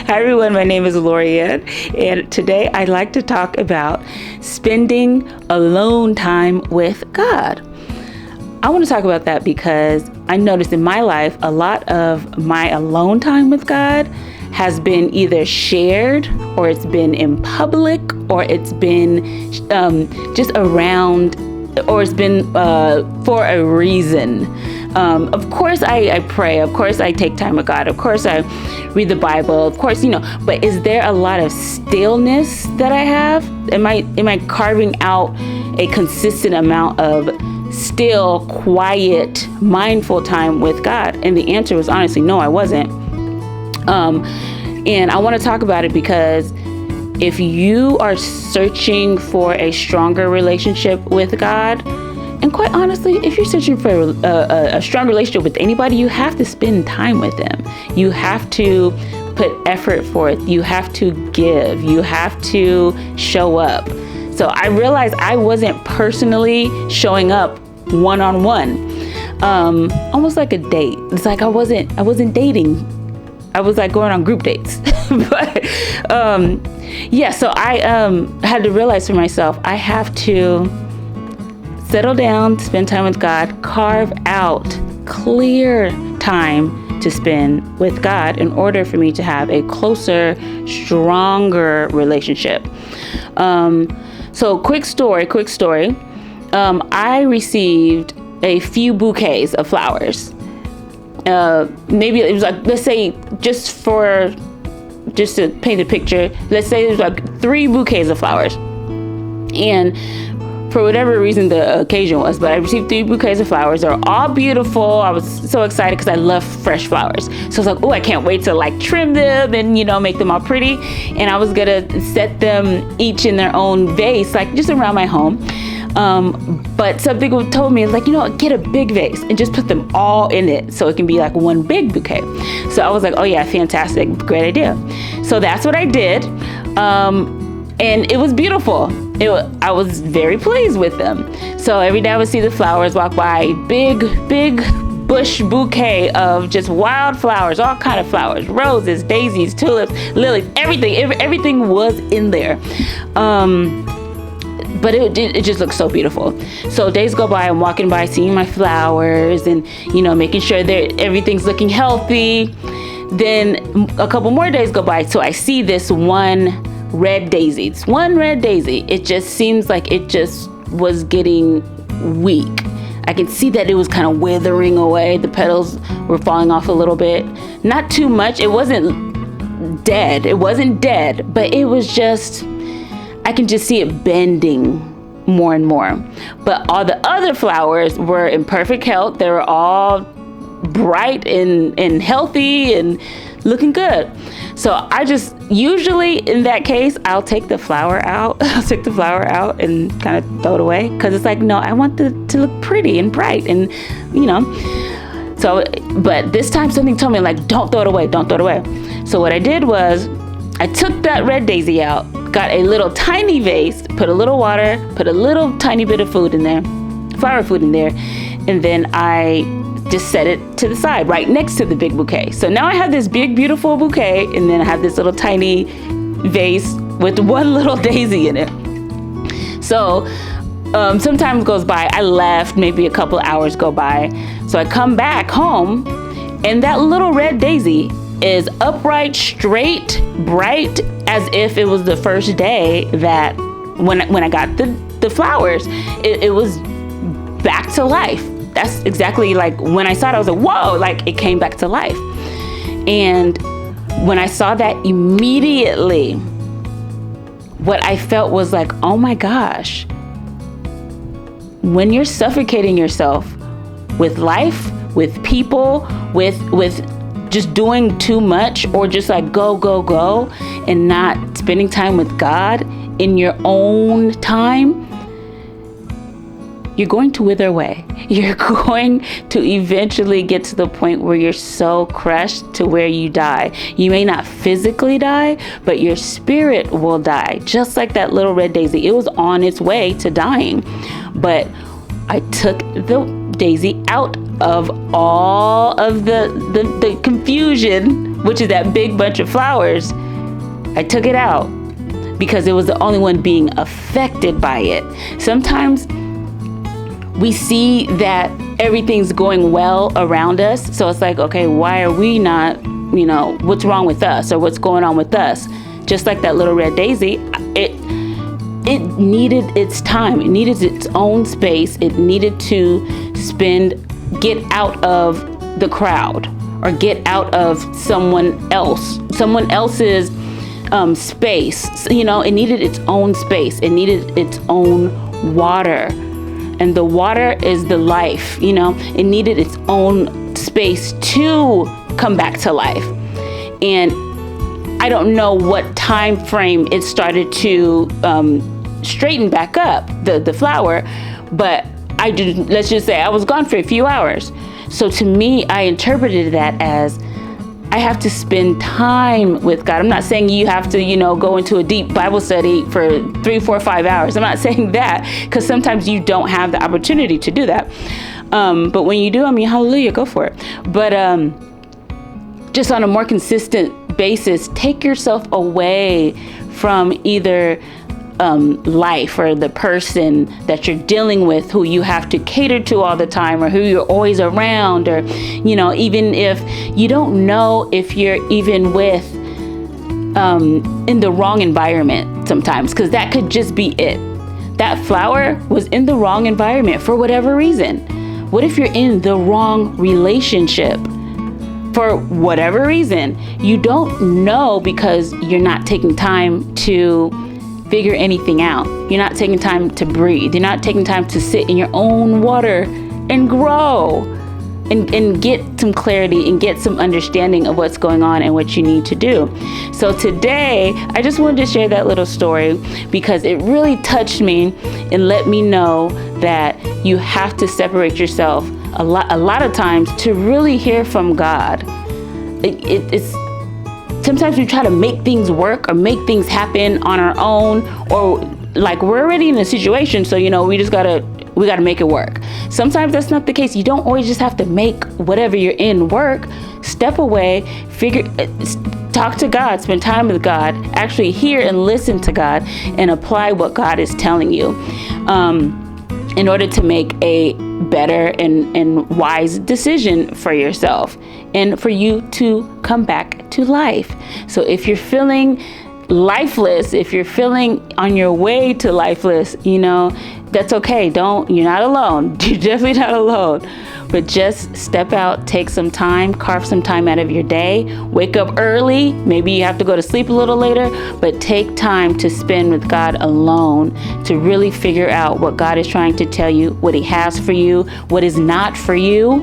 Hi everyone, my name is Lorianne, and today I'd like to talk about spending alone time with God. I want to talk about that because I noticed in my life a lot of my alone time with God has been either shared, or it's been in public, or it's been just around, or it's been for a reason. Of course I pray, of course I take time with God, of course I read the Bible, of course, but is there a lot of stillness that I have? Am I carving out a consistent amount of still, quiet, mindful time with God? And the answer was honestly, no, I wasn't. And I want to talk about it because if you are searching for a stronger relationship with God, and quite honestly, if you're searching for a strong relationship with anybody, you have to spend time with them. You have to put effort forth. You have to give. You have to show up. So I realized I wasn't personally showing up one-on-one, almost like a date. It's like I wasn't dating. I was like going on group dates. But so I had to realize for myself, I have to settle down, spend time with God, carve out clear time to spend with God in order for me to have a closer, stronger relationship. So quick story. I received a few bouquets of flowers. Maybe it was like, let's say, just to paint a picture, let's say it was like 3 bouquets of flowers. And for whatever reason the occasion was, but I received 3 bouquets of flowers. They're all beautiful. I was so excited because I love fresh flowers. So I was like, oh, I can't wait to like trim them and, make them all pretty. And I was gonna set them each in their own vase, like just around my home. But something told me, like, get a big vase and just put them all in it so it can be like one big bouquet. So I was like, oh yeah, fantastic, great idea. So that's what I did. And it was beautiful. I was very pleased with them. So every day I would see the flowers walk by, big bush bouquet of just wild flowers, all kind of flowers, roses, daisies, tulips, lilies, everything was in there. But it just looks so beautiful. So days go by, I'm walking by, seeing my flowers and, making sure that everything's looking healthy. Then a couple more days go by. So I see this one red daisy. It's one red daisy. It just seems like it just was getting weak. I could see that it was kind of withering away. The petals were falling off a little bit. Not too much. It wasn't dead. But it was just, I can just see it bending more and more. But all the other flowers were in perfect health. They were all bright and healthy and looking good. So I just, usually in that case, I'll take the flower out. And kind of throw it away. Because it's like, no, I want it to look pretty and bright and, So, but this time something told me, like, don't throw it away. So what I did was, I took that red daisy out, got a little tiny vase, put a little water, put a little tiny bit of food in there, flower food in there, and then I just set it to the side, right next to the big bouquet. So now I have this big, beautiful bouquet, and then I have this little tiny vase with one little daisy in it. So some time goes by, I left, maybe a couple of hours go by. So I come back home, and that little red daisy is upright, straight, bright, as if it was the first day that when I got the flowers, it was back to life. That's exactly like when I saw it, I was like, whoa, like it came back to life. And when I saw that, immediately, what I felt was like, oh my gosh, when you're suffocating yourself with life, with people, with just doing too much, or just like go, and not spending time with God in your own time, you're going to wither away. You're going to eventually get to the point where you're so crushed to where you die. You may not physically die, but your spirit will die. Just like that little red daisy. It was on its way to dying. But I took the daisy out of all of the confusion which is that big bunch of flowers, I took it out because it was the only one being affected by it. Sometimes we see that everything's going well around us. So it's like, okay, why are we not, what's wrong with us, or what's going on with us? Just like that little red daisy, it needed its time. It needed its own space. It needed to get out of the crowd, or get out of someone else's space. It needed its own space. It needed its own water. And the water is the life, it needed its own space to come back to life. And I don't know what time frame it started to straighten back up, the flower, but let's just say I was gone for a few hours. So to me, I interpreted that as I have to spend time with God. I'm not saying you have to, go into a deep Bible study for 3, 4, 5 hours. I'm not saying that, because sometimes you don't have the opportunity to do that. But when you do, hallelujah, go for it. But just on a more consistent basis, take yourself away from either life or the person that you're dealing with, who you have to cater to all the time, or who you're always around, or even if you don't know if you're even with in the wrong environment sometimes, because that could just be it. That flower was in the wrong environment for whatever reason. What if you're in the wrong relationship for whatever reason? You don't know, because you're not taking time to figure anything out. You're not taking time to breathe. You're not taking time to sit in your own water and grow and get some clarity and get some understanding of what's going on and what you need to do. So today, I just wanted to share that little story because it really touched me and let me know that you have to separate yourself a lot of times to really hear from God. It's sometimes we try to make things work or make things happen on our own, or like we're already in a situation, so we gotta make it work. Sometimes that's not the case. You don't always just have to make whatever you're in work. Step away, talk to God, spend time with God, actually hear and listen to God, and apply what God is telling you in order to make a better and wise decision for yourself and for you to come back to life. So if you're feeling lifeless, if you're feeling on your way to lifeless, that's okay. You're not alone. You're definitely not alone. But just step out, take some time, carve some time out of your day, wake up early. Maybe you have to go to sleep a little later, but take time to spend with God alone to really figure out what God is trying to tell you, what He has for you, what is not for you.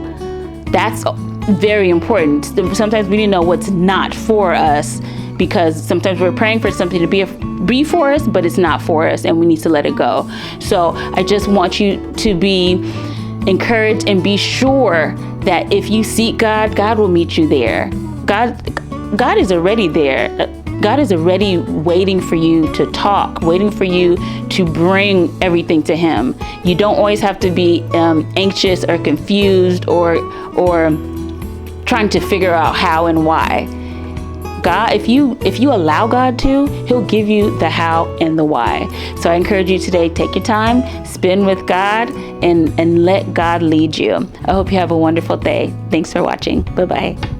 That's very important. Sometimes we need to know what's not for us, because sometimes we're praying for something to be for us, but it's not for us, and we need to let it go. So I just want you to be encouraged and be sure that if you seek God, God will meet you there. God is already there. God is already waiting for you to talk, waiting for you to bring everything to Him. You don't always have to be anxious or confused or trying to figure out how and why. God, if you allow God to, He'll give you the how and the why. So I encourage you today, take your time, spend with God, and let God lead you. I hope you have a wonderful day. Thanks for watching. Bye-bye.